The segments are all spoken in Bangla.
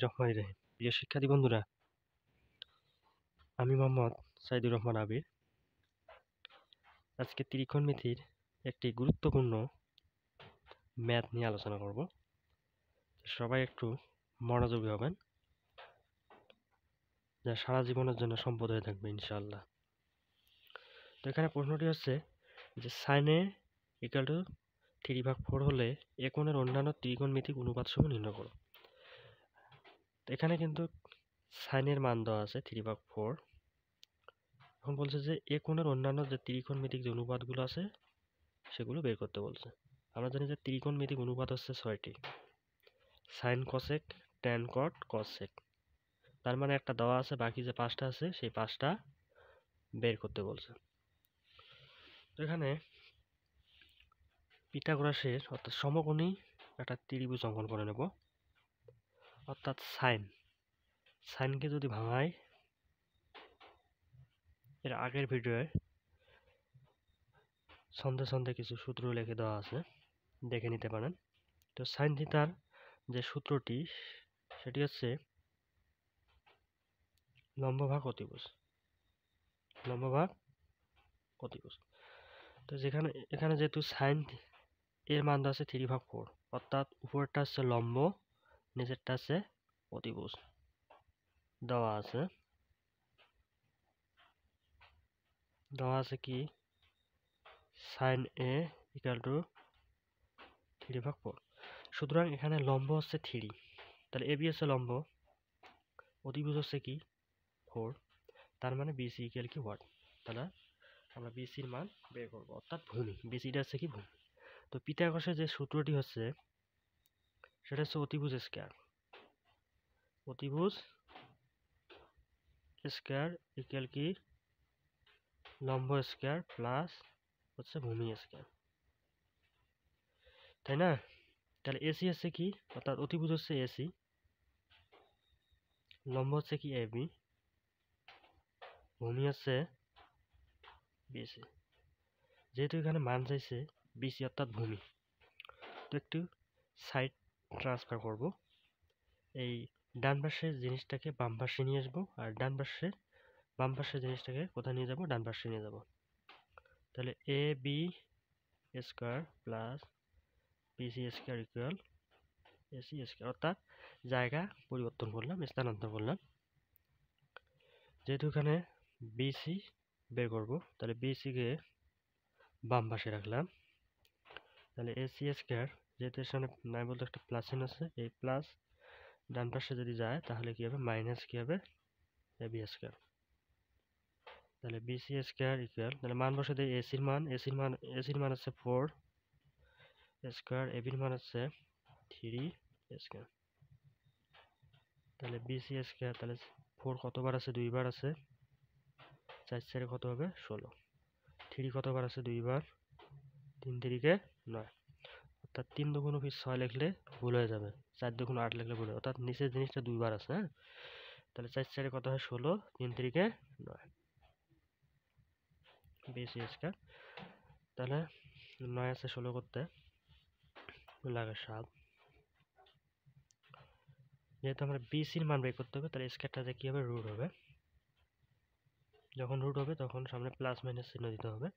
রহমানির রহিম। প্রিয় শিক্ষার্থী বন্ধুরা, আমি মোহাম্মদ সাইদুর রহমান আবির। আজকে ত্রিকোণমিতির একটি গুরুত্বপূর্ণ ম্যাথ নিয়ে আলোচনা করব। সবাই একটু মনোযোগী হবেন, যা সারা জীবনের জন্য সম্পদ হয়ে থাকবে ইনশাআল্লাহ। তো এখানে প্রশ্নটি হচ্ছে যে sin a ইকুয়াল টু 3/4 হলে এ কোণের অন্যান্য ত্রিকোণমিতিক অনুপাতসমূহ নির্ণয় করো। তো এখানে কিন্তু sin এর মান দেওয়া আছে 3/4। এখন বলছে যে এ কোণের অন্যান্য যে ত্রিকোণমিতিক যে অনুপাতগুলো আছে সেগুলো বের করতে বলছে। আমরা জানি যে ত্রিকোণমিতিক অনুপাত হচ্ছে 6টি: সাইন, কসেক, ট্যান, কট, কসেক। তার মানে একটা দেওয়া আছে, বাকি যে 5টা আছে সেই 5টা বের করতে বলছে। তো এখানে পিথাগোরাসের অর্থাৎ সমকোণী একটা ত্রিভুজ অঙ্কন করে নেব। অর্থাৎ সাইনকে যদি ভাঙাই, এর আগের ভিডিওয়ে ছন্দে ছন্দে কিছু সূত্র লিখে দেওয়া আছে, দেখে নিতে পারেন। তো সাইন থিটার যে সূত্রটি সেটি হচ্ছে লম্ব ভাগ অতিভুজ। তো এখানে যেহেতু সাইন এর মান দেওয়া আছে 3/4, অর্থাৎ উপরেরটা হচ্ছে লম্ব, নিচেরটা আছে অতিভুজ। দেওয়া আছে কি সাইন এ ইকুয়াল টু 3/4। সুতরাং এখানে লম্ব হচ্ছে 3, তাহলে এবি হচ্ছে লম্ব, অতিভুজ হচ্ছে কি 4, তার মানে বিসি ইকুয়াল কি 1। তাহলে আমরা বিসির মান বের করবো, অর্থাৎ ভূমি। বিসিটা হচ্ছে কি ভূমি। তো পিথাগোরাসের যে সূত্রটি হচ্ছে সেটা হচ্ছে অতিভুজ স্কয়ার ইকুয়াল কি লম্ব স্কয়ার প্লাস হচ্ছে ভূমি স্কয়ার, তাই না? তাহলে এসি হচ্ছে কি, অর্থাৎ অতিভুজ হচ্ছে এসি, লম্ব হচ্ছে কি এবি, ভূমি হচ্ছে বিসি। যেহেতু এখানে মান চাইছে বিসি অর্থাৎ ভূমি, তো একটু সাইড ট্রান্সফার করব। এই ডান পাশের জিনিসটাকে বাম পাশে নিয়ে আসবো, আর বাম পাশের জিনিসটাকে কোথায় নিয়ে যাব, ডান পাশে নিয়ে যাব। তাহলে A B square plus BC square equal AC square, অর্থাৎ জায়গা পরিবর্তন করলাম, স্থানান্তর করলাম। যেহেতু এখানে বিসি বের করব, তাহলে বিসি কে বাম পাশে রাখলাম। তাহলে এসি স্কয়ার, যেহেতু এখানে নাই বলতে একটা প্লাস চিহ্ন আছে, এই প্লাস ডান পাশে যদি যায় তাহলে কি হবে, মাইনাস কি হবে এবি স্কয়ার। তাহলে বিসি স্কয়ার ইকুয়াল, তাহলে মান বসে দেই এসির মান হচ্ছে 4 স্কয়ার, এবির মান হচ্ছে 3 স্কয়ার। তাহলে বিসি স্কয়ার, তাহলে 4 কতবার আছে, 2 বার আছে, 4 4 কত হবে 16। 3 কতবার আছে, 2 বার, 3 3 9, অর্থাৎ 3 দুগুণ 6 লিখলে ভুল হয়ে যাবে, 4 দুগুণ 8 লিখলে ভুল হবে, অর্থাৎ নিচের জিনিসটা 2 বার আছে। হ্যাঁ, তাহলে 4 4 কত হয় 16, 3 3 9 বিসি স্কয়ার। তাহলে 9 আছে 16 করতে লাগে 7। যেহেতু আমরা বিসির মান বের করতে হবে, তাহলে স্কয়ারটাতে কি হবে, রুট হবে। যখন রুট হবে তখন সামনে প্লাস মাইনাস চিহ্ন দিতে হবে।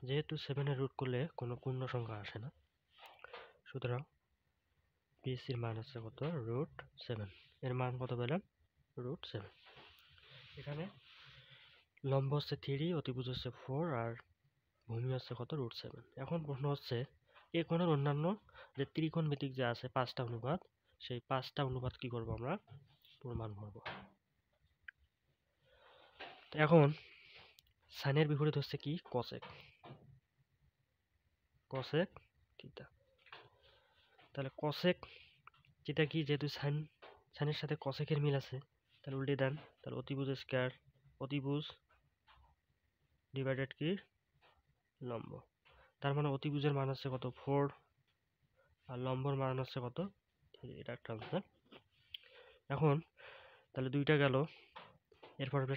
যেহেতু 7 এর রুট করলে কোনো পূর্ণ সংখ্যা আসে না, সুতরাং বিসির মান হচ্ছে কত, √7। এর মান কত পেলাম, √7। এখানে লম্ব হচ্ছে 3, অতিভুজ হচ্ছে 4, আর ভূমি হচ্ছে কত, √7। এখন প্রশ্ন হচ্ছে এ কোণের অন্যান্য যে ত্রিকোণমিতিক যে আছে 5টা অনুপাত, সেই 5টা অনুপাত কি করব, আমরা প্রমাণ করব। এখন সাইনের বিপরীত হচ্ছে কি, কসেক থিটা। তাহলে কসেক থিটা কি, যেহেতু সাইনের সাথে কসেকের মিল আছে, তাহলে উল্টে দেন, তাহলে অতিভুজ ডিভাইডেড কি লম্ব। তার মানে অতিভুজের মান হচ্ছে কত, 4, আর লম্বর মান হচ্ছে কত 3। এটা একটা আনসার। এখন তাহলে দুইটা গেল, এরপর হবে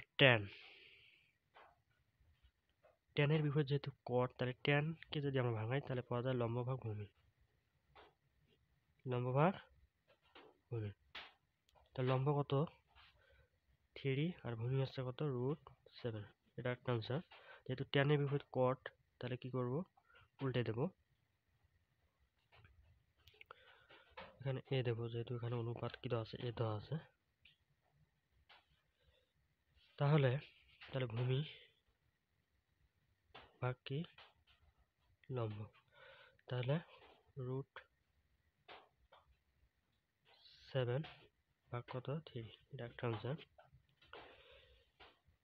ট্যানের বিপরীত যেহেতু কট, তাহলে ট্যানকে যদি আমরা ভাঙাই তাহলে পাওয়া যায় লম্ব ভাগ ভূমি। লম্ব ভাগ ভূমি। তা লম্ব কত 3 আর ভূমি হচ্ছে কত √7। এটা একটা আনসার। যেহেতু ট্যানের বিপরীত কট, তাহলে কি করব উল্টে দেব। এখানে এ দেব, যেহেতু এখানে অনুপাত কি দেওয়া আছে, এ দেওয়া আছে। তাহলে ভূমি ভাগ কি লম্ব, তাহলে √7 ভাগ কত 3, এটা একটা আনসার।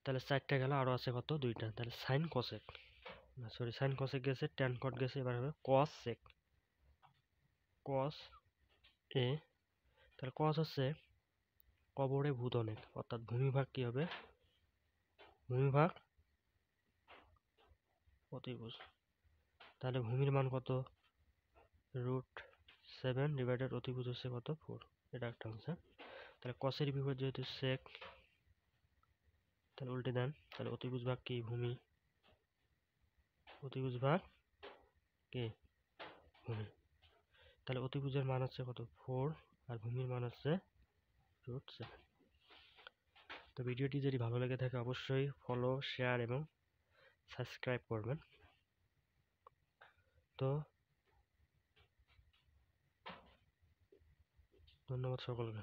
তাহলে 4টা গেল, আরো আছে কত 2টা। তাহলে সাইন কোসেক, না সরি সাইন কোসেক গেছে, ট্যান কট গেছে, এবার হবে কস সেক, কস এ। তাহলে কস হচ্ছে কবরে ভূত অনেক, অর্থাৎ ভূমি ভাগ কি হবে ভূমি ভাগ অতিভুজ। তাহলে ভূমির মান কত √7 ডিভাইডেড অতিভুজ হচ্ছে কত 4, এটা একটা আনসার। তাহলে কসের বিপরীত যেহেতু সেক, তাহলে উল্টে দেন। তাহলে অতিভুজ ভাগ কি ভূমি, অতিভুজ ভাগ কি ভূমি। তাহলে অতিভুজের মান হচ্ছে কত 4 আর ভূমির মান হচ্ছে √7। তো ভিডিওটি যদি ভালো লেগে থাকে অবশ্যই ফলো, শেয়ার এবং সাবস্ক্রাইব করবেন। তো ধন্যবাদ সকলকে।